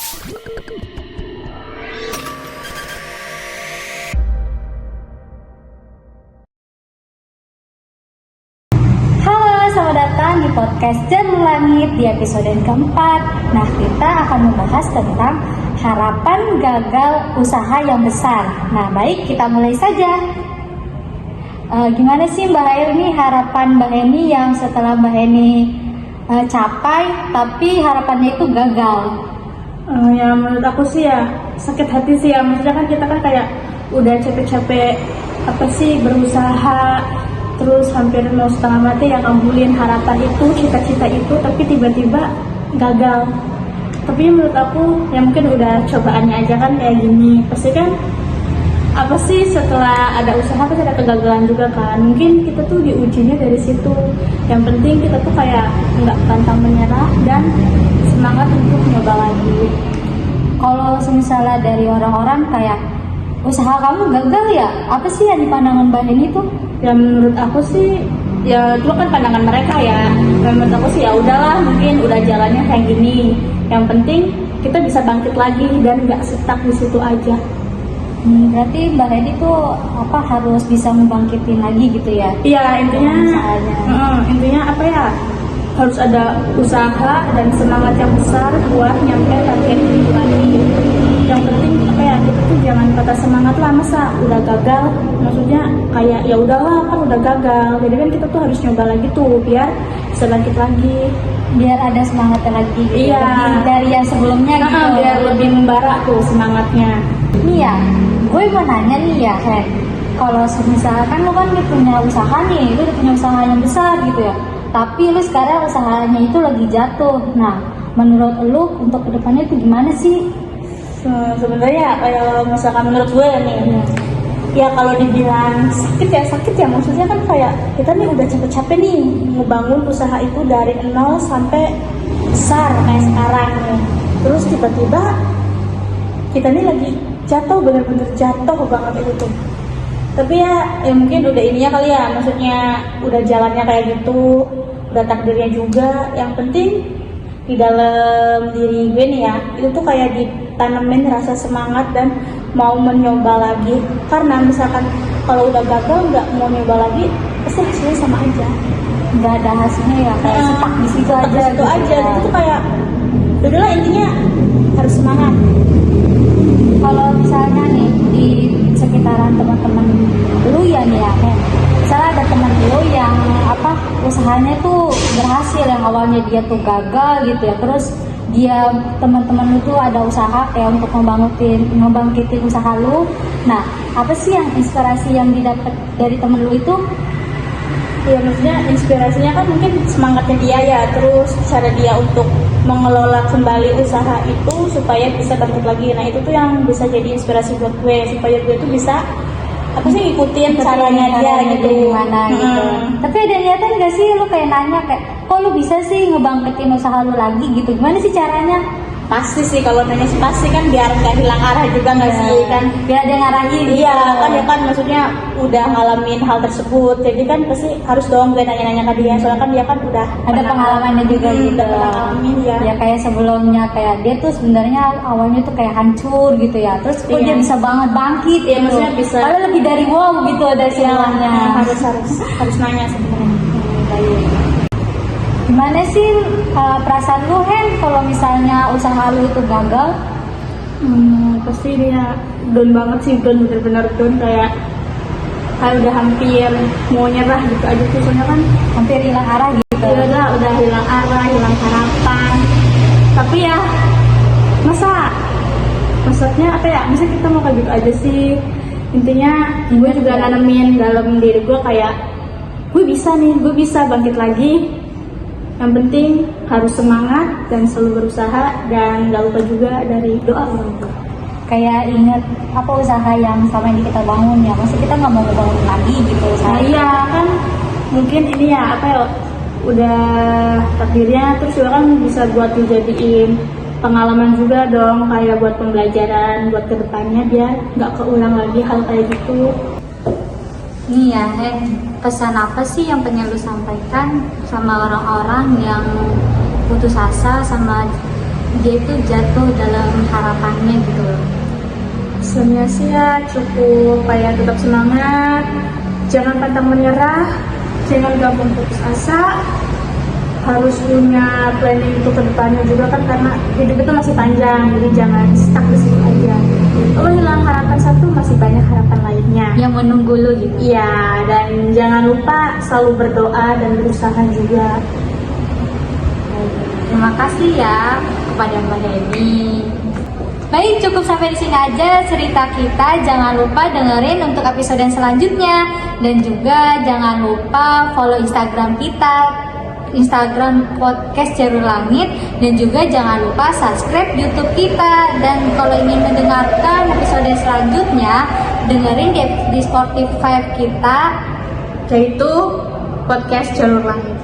Selamat datang di podcast Jalur Langit di episode yang keempat. Nah, kita akan membahas tentang harapan gagal usaha yang besar. Nah, baik, kita mulai saja. Gimana sih Mbak Eni, harapan Mbak Eni yang setelah Mbak Eni capai, tapi harapannya itu gagal? Ya menurut aku sih ya sakit hati sih ya. Maksudnya kan kita kan kayak udah capek-capek berusaha, terus hampir mau setengah mati ya ngabulin harapan itu, cita-cita itu, tapi tiba-tiba gagal. Tapi menurut aku ya mungkin udah cobaannya aja kan kayak gini. Pasti kan setelah ada usaha pasti ada kegagalan juga kan. Mungkin kita tuh diujinya dari situ. Yang penting kita tuh kayak nggak pantang menyerah dan semangat untuk nyoba lagi. Kalau misalnya dari orang-orang kayak usaha kamu gagal ya, apa sih yang dipandangan Mbak Eni tuh? Ya menurut aku sih ya itu kan pandangan mereka ya. Menurut aku sih ya udahlah, mungkin udah jalannya kayak gini. Yang penting kita bisa bangkit lagi dan nggak stuck di situ aja. Berarti Mbak Eni tuh harus bisa membangkitin lagi gitu ya? Iya, intinya harus ada usaha dan semangat yang besar buat nyampe target itu lagi. Yang penting kita tuh jangan patah semangat lah. Masa udah gagal, maksudnya kayak ya udahlah kan udah gagal. Jadi kan kita tuh harus nyoba lagi tuh biar bisa bangkit lagi, biar ada semangatnya lagi gitu. Iya, lebih dari yang sebelumnya gitu. Biar lebih membara tuh semangatnya. Nih ya, gue mau nanya nih ya, kalau misalkan lo kan punya usaha nih, lo udah punya usaha yang besar gitu ya, tapi lo sekarang usahanya itu lagi jatuh. Nah, menurut lo untuk kedepannya itu gimana sih? Sebenarnya kalau misalkan menurut gue nih, ya kalau dibilang sakit ya, maksudnya kan kayak kita nih udah capek-capek nih ngebangun usaha itu dari nol sampai besar kayak sekarang nih. Terus tiba-tiba kita nih lagi jatuh, bener-bener jatuh banget itu tuh. Tapi ya mungkin udah ininya kali ya, maksudnya udah jalannya kayak gitu, udah takdirnya juga. Yang penting di dalam diri gue nih ya, itu tuh kayak ditanemin rasa semangat dan mau mencoba lagi. Karena misalkan kalau udah gagal nggak mau nyoba lagi, pasti hasilnya sama aja, nggak ada hasilnya ya, kayak stuck di situ aja. Itu tuh kayak udahlah, intinya harus semangat. Kalau misalnya nih di sekitaran teman-teman lu ya nih ya, misalnya ada teman lu yang usahanya tuh berhasil, yang awalnya dia tuh gagal gitu ya, terus dia teman-teman lu tuh ada usaha kayak untuk ngebangkitin usaha lu. Nah, apa sih yang inspirasi yang didapat dari temen lu itu? Ya maksudnya inspirasinya kan mungkin semangatnya dia ya, terus cara dia untuk mengelola kembali usaha itu supaya bisa bangkit lagi. Nah itu tuh yang bisa jadi inspirasi buat gue, supaya gue tuh bisa ngikutin caranya dia gitu. Gimana gitu. Tapi ada niatan gak sih lu kayak nanya kayak, kok lu bisa sih ngebangkitin usaha lu lagi gitu, gimana sih caranya? Pasti sih, kalau nanya sih pasti kan, biar nggak hilang arah juga nggak sih kan, biar dia ngarahin. Iya kan maksudnya udah ngalamin hal tersebut, jadi kan pasti harus dong gue nanya-nanya ke dia, soalnya kan dia kan udah ada pengalamannya juga gitu. Pernah ngalamin ya kayak sebelumnya, kayak dia tuh sebenarnya awalnya tuh kayak hancur gitu ya, terus kok dia bisa banget bangkit ya, gitu. maksudnya bisa, padahal lebih dari wow gitu ada semuanya. Harus nanya sebenarnya. Gimana sih perasaan lu kalau misalnya usaha lu itu gagal? Pasti dia down banget sih, bener-bener down, kayak udah hampir mau nyerah gitu aja tuh, soalnya kan hampir hilang arah gitu. Ya udah hilang arah, hilang harapan. Tapi ya maksudnya masa kita mau kayak gitu aja sih. Intinya gue juga nanemin dalam diri gue kayak gue bisa bangkit lagi. Yang penting harus semangat dan selalu berusaha, dan gak lupa juga dari doa. Kayak inget usaha yang selama ini kita bangun ya, maksudnya kita nggak mau ngebangun lagi gitu usaha. Nah iya kan, mungkin ini ya udah takdirnya, terus juga kan bisa buat dijadiin pengalaman juga dong, kayak buat pembelajaran buat kedepannya, biar nggak keulang lagi hal kayak gitu. Nih ya, pesan apa sih yang pengen lu sampaikan sama orang-orang yang putus asa sama dia itu jatuh dalam harapannya gitu loh. Pesannya sih ya cukup kayak tetap semangat, jangan pantang menyerah, jangan gampang putus asa, harus punya planning untuk kedepannya juga kan, karena hidup itu masih panjang, jadi jangan stuck di situ aja. Kalau hilang harapan satu, masih banyak harapan lainnya. Yang menunggu lu gitu. Iya, dan jangan lupa selalu berdoa dan berusaha juga. Terima kasih ya kepada Mbak Dewi. Baik, cukup sampai di sini aja cerita kita. Jangan lupa dengerin untuk episode yang selanjutnya. Dan juga jangan lupa follow Instagram kita, Instagram podcast Jalur Langit. Dan juga jangan lupa subscribe YouTube kita. Dan kalau ingin mendengarkan episode selanjutnya, dengerin di Spotify kita, Yaitu podcast Jalur Langit.